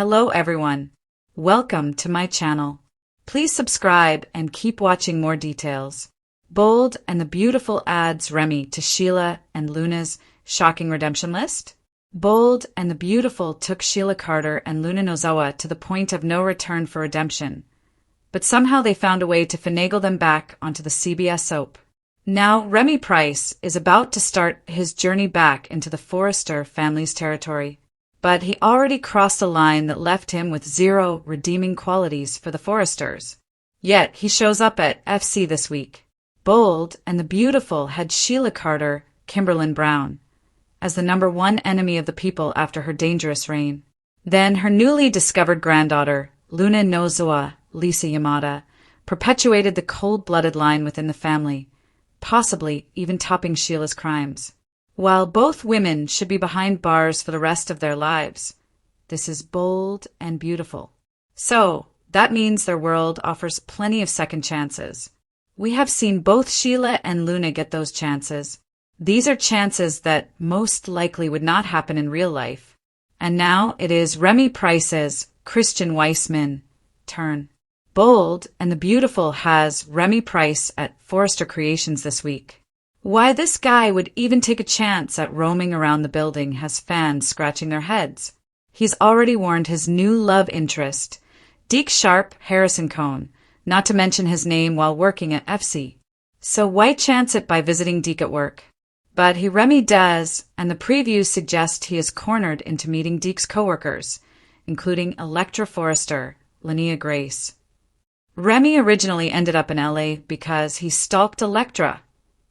Hello everyone. Welcome to my channel. Please subscribe and keep watching more details. Bold and the Beautiful adds Remy to Sheila and Luna's shocking redemption list. Bold and the Beautiful took Sheila Carter and Luna Nozowa to the point of no return for redemption, but somehow they found a way to finagle them back onto the CBS soap. Now Remy Price is about to start his journey back into the Forrester family's territory, but he already crossed a line that left him with zero redeeming qualities for the Forresters. Yet he shows up at FC this week. Bold and the Beautiful had Sheila Carter, Kimberlyn Brown, as the #1 enemy of the people after her dangerous reign. Then her newly discovered granddaughter, Luna Nozowa, Lisa Yamada, perpetuated the cold-blooded line within the family, possibly even topping Sheila's crimes. While both women should be behind bars for the rest of their lives, this is Bold and Beautiful. So, that means their world offers plenty of second chances. We have seen both Sheila and Luna get those chances. These are chances that most likely would not happen in real life. And now it is Remy Price's Christian Weissman turn. Bold and the Beautiful has Remy Price at Forrester Creations this week. Why this guy would even take a chance at roaming around the building has fans scratching their heads. He's already warned his new love interest, Deke Sharp Harrison Cohn, not to mention his name while working at FC. So why chance it by visiting Deke at work? But Remy does, and the previews suggest he is cornered into meeting Deke's coworkers, including Electra Forrester, Linnea Grace. Remy originally ended up in LA because he stalked Electra,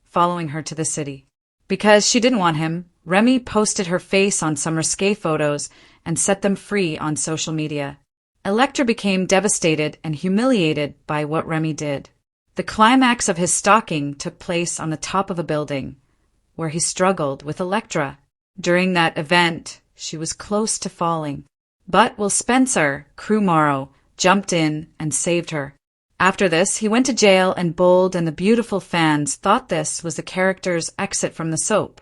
following her to the city. Because she didn't want him, Remy posted her face on some risque photos and set them free on social media. Electra became devastated and humiliated by what Remy did. The climax of his stalking took place on the top of a building, where he struggled with Electra. During that event, she was close to falling. But Will Spencer, Crew Morrow, jumped in and saved her. After this, he went to jail, and Bold and the Beautiful fans thought this was the character's exit from the soap,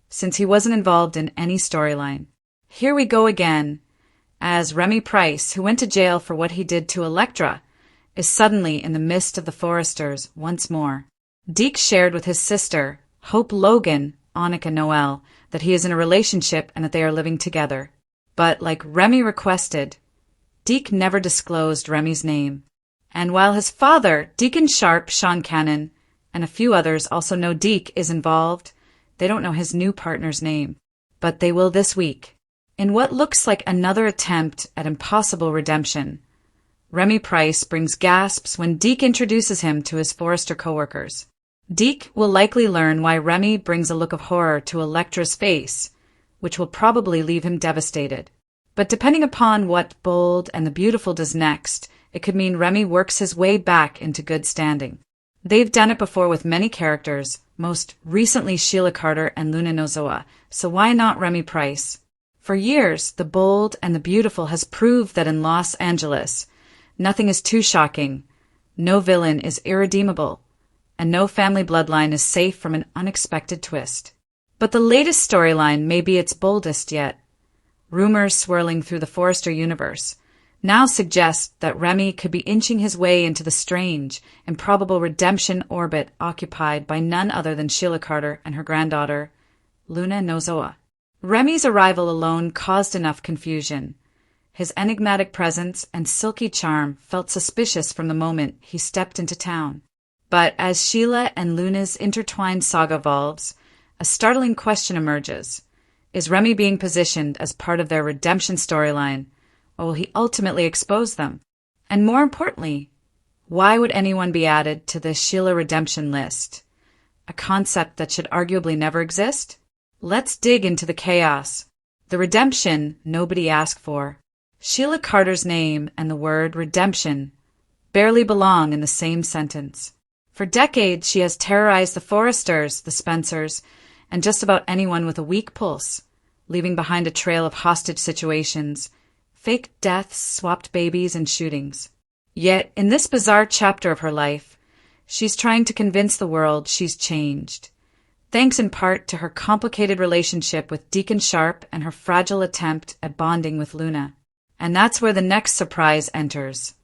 since he wasn't involved in any storyline. Here we go again, as Remy Price, who went to jail for what he did to Electra, is suddenly in the midst of the Forresters once more. Deke shared with his sister, Hope Logan, Annika Noel, that he is in a relationship and that they are living together. But like Remy requested, Deke never disclosed Remy's name. And while his father, Deacon Sharp, Sean Cannon, and a few others also know Deke is involved, they don't know his new partner's name. But they will this week. In what looks like another attempt at impossible redemption, Remy Price brings gasps when Deke introduces him to his Forrester coworkers. Deke will likely learn why Remy brings a look of horror to Electra's face, which will probably leave him devastated. But depending upon what Bold and the Beautiful does next, it could mean Remy works his way back into good standing. They've done it before with many characters, most recently Sheila Carter and Luna Nozowa, so why not Remy Price? For years, the Bold and the Beautiful has proved that in Los Angeles, nothing is too shocking, no villain is irredeemable, and no family bloodline is safe from an unexpected twist. But the latest storyline may be its boldest yet. Rumors swirling through the Forrester universe now suggest that Remy could be inching his way into the strange, improbable redemption orbit occupied by none other than Sheila Carter and her granddaughter, Luna Nozowa. Remy's arrival alone caused enough confusion. His enigmatic presence and silky charm felt suspicious from the moment he stepped into town. But as Sheila and Luna's intertwined saga evolves, a startling question emerges. Is Remy being positioned as part of their redemption storyline, or will he ultimately expose them? And more importantly, why would anyone be added to the Sheila redemption list? A concept that should arguably never exist? Let's dig into the chaos. The redemption nobody asked for. Sheila Carter's name and the word redemption barely belong in the same sentence. For decades, she has terrorized the Forresters, the Spencers, and just about anyone with a weak pulse, leaving behind a trail of hostage situations, fake deaths, swapped babies, and shootings. Yet, in this bizarre chapter of her life, she's trying to convince the world she's changed. thanks in part to her complicated relationship with Deacon Sharp and her fragile attempt at bonding with Luna. And that's where the next surprise enters.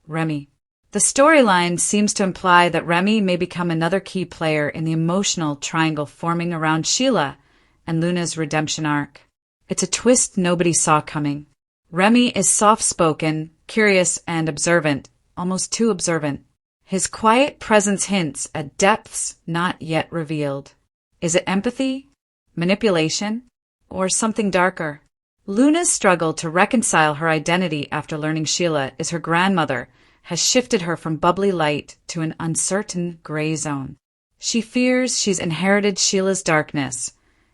Remy. The storyline seems to imply that Remy may become another key player in the emotional triangle forming around Sheila and Luna's redemption arc. It's a twist nobody saw coming. Remy is soft-spoken, curious, and observant, almost too observant. His quiet presence hints at depths not yet revealed. Is it empathy, manipulation, or something darker? Luna's struggle to reconcile her identity after learning Sheila is her grandmother has shifted her from bubbly light to an uncertain gray zone. She fears she's inherited Sheila's darkness,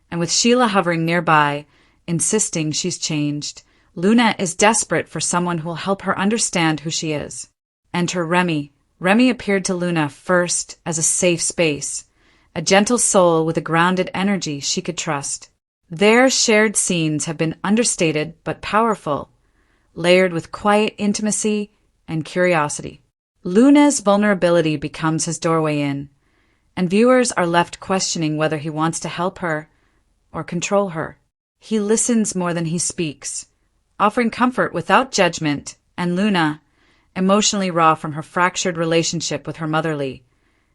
and with Sheila hovering nearby, insisting she's changed, Luna is desperate for someone who'll help her understand who she is. Enter Remy. Remy appeared to Luna first as a safe space, a gentle soul with a grounded energy she could trust. Their shared scenes have been understated but powerful, layered with quiet intimacy and curiosity. Luna's vulnerability becomes his doorway in, and viewers are left questioning whether he wants to help her or control her. He listens more than he speaks, offering comfort without judgment, and Luna, emotionally raw from her fractured relationship with her motherly,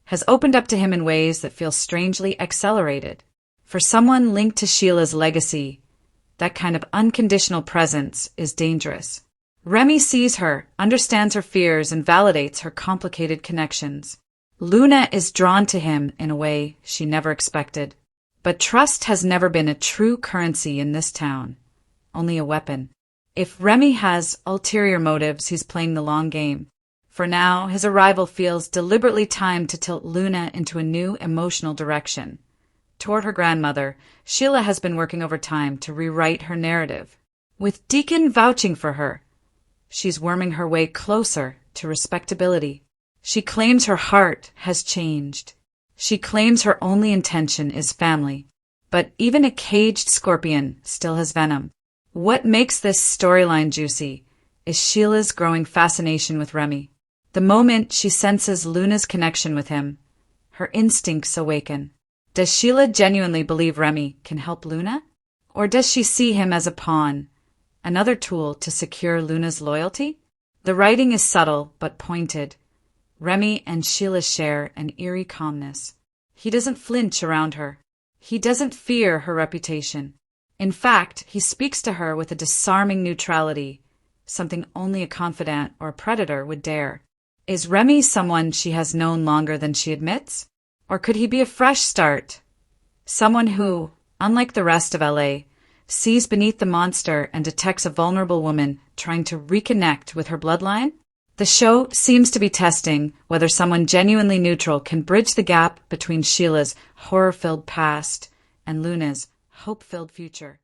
has opened up to him in ways that feel strangely accelerated. For someone linked to Sheila's legacy, that kind of unconditional presence is dangerous. Remy sees her, understands her fears, and validates her complicated connections. Luna is drawn to him in a way she never expected. But trust has never been a true currency in this town, only a weapon. If Remy has ulterior motives, he's playing the long game. For now, his arrival feels deliberately timed to tilt Luna into a new emotional direction. Toward her grandmother, Sheila has been working overtime to rewrite her narrative. With Deacon vouching for her, she's worming her way closer to respectability. She claims her heart has changed. She claims her only intention is family. But even a caged scorpion still has venom. What makes this storyline juicy is Sheila's growing fascination with Remy. The moment she senses Luna's connection with him, her instincts awaken. Does Sheila genuinely believe Remy can help Luna? Or does she see him as a pawn, another tool to secure Luna's loyalty? The writing is subtle but pointed. Remy and Sheila share an eerie calmness. He doesn't flinch around her. He doesn't fear her reputation. In fact, he speaks to her with a disarming neutrality, something only a confidant or a predator would dare. Is Remy someone she has known longer than she admits? Or could he be a fresh start? Someone who, unlike the rest of LA, sees beneath the monster and detects a vulnerable woman trying to reconnect with her bloodline? The show seems to be testing whether someone genuinely neutral can bridge the gap between Sheila's horror-filled past and Luna's hope-filled future.